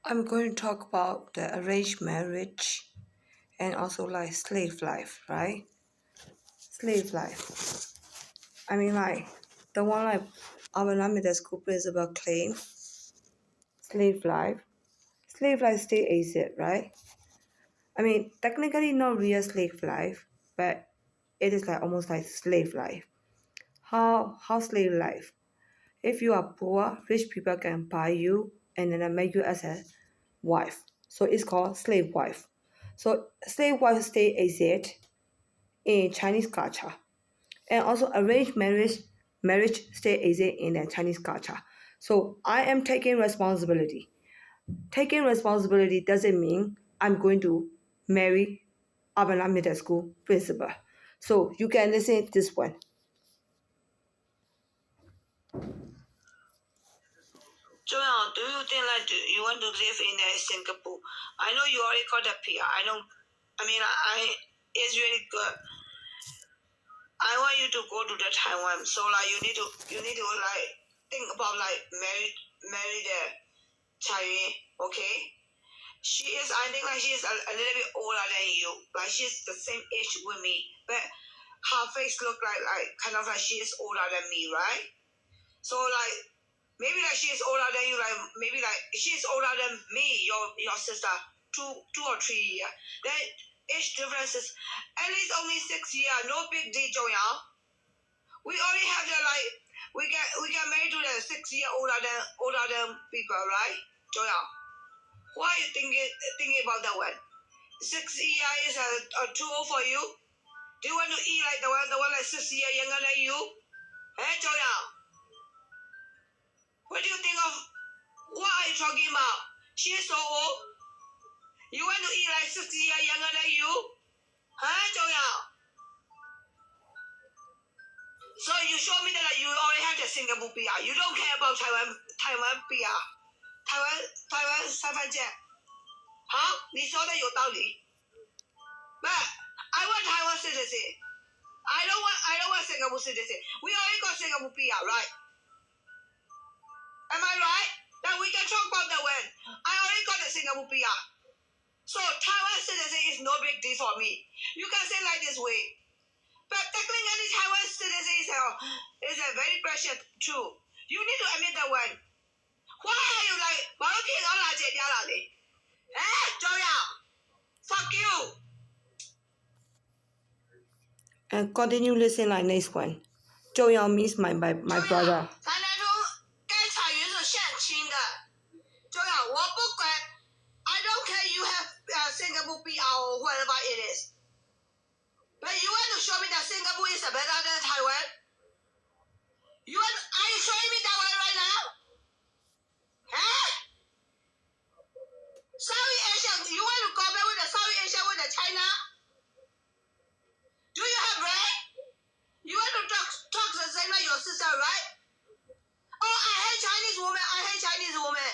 I'm going to talk about the arranged marriage and also like slave life, right? Slave life. I mean, like the one like Urbana Middle School principal claim, slave life. Slave life still exists, right? I mean, technically not real slave life, but it is like almost like slave life. How slave life? If you are poor, rich people can buy you and then make you as a wife. So it's called slave wife. So slave wife still exist in Chinese culture. And also arranged marriage still exist in the Chinese culture. So I am taking responsibility. Taking responsibility doesn't mean I'm going to marry Urbana Middle School principal. So you can listen to this one. Joel, do you think like you want to live in Singapore? I know you already got a PR. I it's really good. I want you to go to the Taiwan. So like you need to like think about like marry the Chinese, okay? She is I think like she is a little bit older than you. Like she's the same age with me. But her face look like kind of like she is older than me, right? So like maybe like she is older than you, like maybe like she is older than me, your sister, two or 3 years. Then age difference is at least only 6 years. No big deal, Joel. We only have the like we get married to the 6 year older than people, right, Joel? Why are you thinking about that one? 6 years is too old for you. Do you want to eat like the one like 6 years younger than you? Hey, Joel. What do you think of? What are you talking about? She is so old. You want to eat like 60 years younger than you? Huh, Joel? So you show me that you already have the Singapore PR. You don't care about Taiwan PR. Taiwan 身份证。好，你说的有道理。But I want Taiwan citizen. I don't want Singapore citizen. We already got Singapore PR, right? Am I right? Then we can talk about that one. I already got the Singapore PR. So Taiwan citizen is no big deal for me. You can say like this way. But technically Taiwan citizen is a very precious too. You need to admit that one. Why are you like, 我都骗我啦姐掉啦你？哎，周耀 ，fuck you！ And continue listening like next one. Zhou Yang means my brother. 咱俩说该彩云是现亲的，周耀，我不管 ，I don't care you have Singapore PR or whatever it is. But you want to show me that Singapore is better than Taiwan? Are you showing me that one right now? Huh? South Asia, you want to compare with the South Asia with the China? Do you have right? You want to talk the same like your sister, right? Oh, I hate Chinese woman. I hate Chinese woman.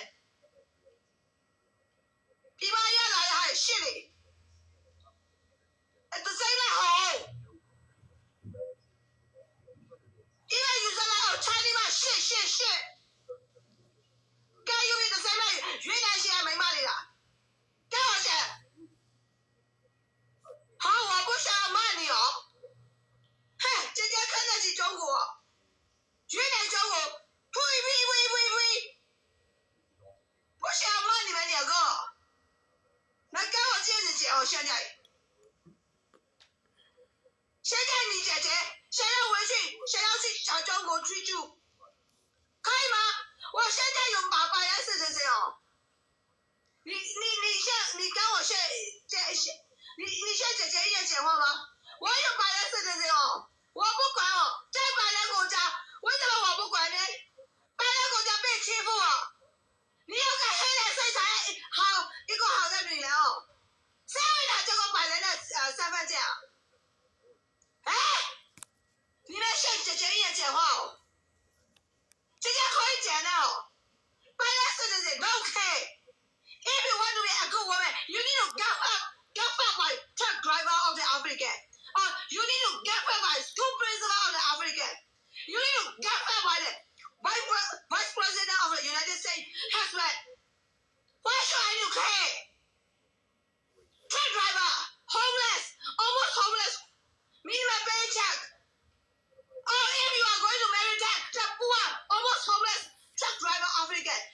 People are like shitty. At the same like home. Even you say like Chinese man shit. Can you be the same like 云南现在没骂你了？跟我讲。好，我不想要骂你哦。哼，姐姐看得起中国，云南中国，呸！不想要骂你们两个，来跟我见识姐哦，现在你姐姐想要回去，想要去中国居住，可以吗？我现在有白人是这哦。你跟我你像姐姐一样讲话吗？我有白人是这哦，我不管哦，在白人国家，为什么我不管呢？白人国家被欺负哦，你有个黑人身材好一个好的女人哦，谁会拿这个白人的身份证？哎，你们像姐姐一样讲话哦，姐姐可以讲的哦，白人是这 OK。If you want to be a good woman, you need to get fucked by truck driver of the African. Or you need to get fucked by school principal of the African. You need to get fucked by the vice president of the United States husband. Why should I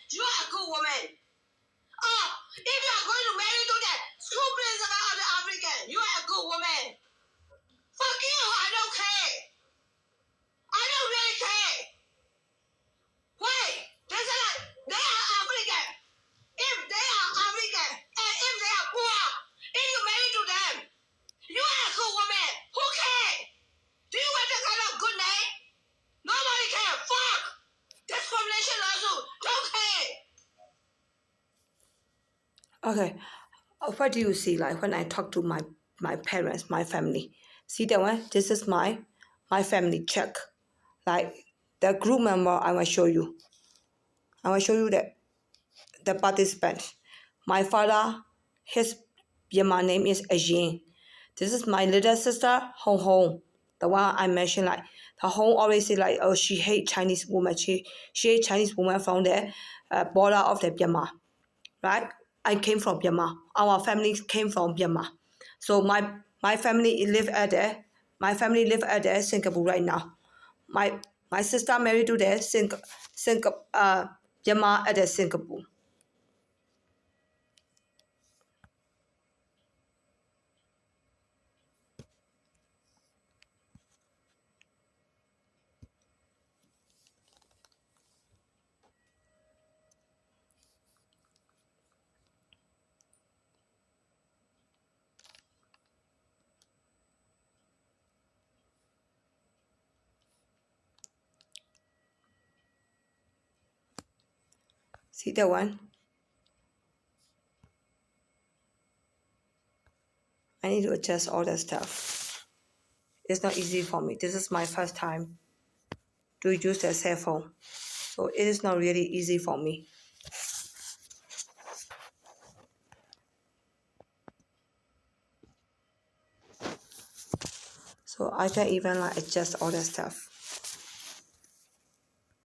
You are a good woman. Oh, if you are going to marry to that stupid other African, you are a good woman. Fuck you, I don't care. I don't really care. Why? They are African. If they are African, and if they are poor, if you marry to them, you are a good woman. Who cares? Do you want that kind of good name? Nobody cares. Fuck. Discrimination lawsuit. Don't care. Okay, what do you see like when I talk to my parents, my family? See that one? This is my family check. Like the group member, I will show you. I will show you that the participant. My father, his Myanmar name is Ajin. This is my little sister, Hong Hong. The one I mentioned, like the Hong always say like, oh, she hate Chinese woman. She hate Chinese woman from the border of the Myanmar, right? I came from Myanmar. Our family came from Myanmar. So my family live at there. My family live at there, Singapore right now. My sister married to the Myanmar at the Singapore. See that one? I need to adjust all that stuff. It's not easy for me. This is my first time to use the cell phone. So it is not really easy for me. So I can even like adjust all that stuff.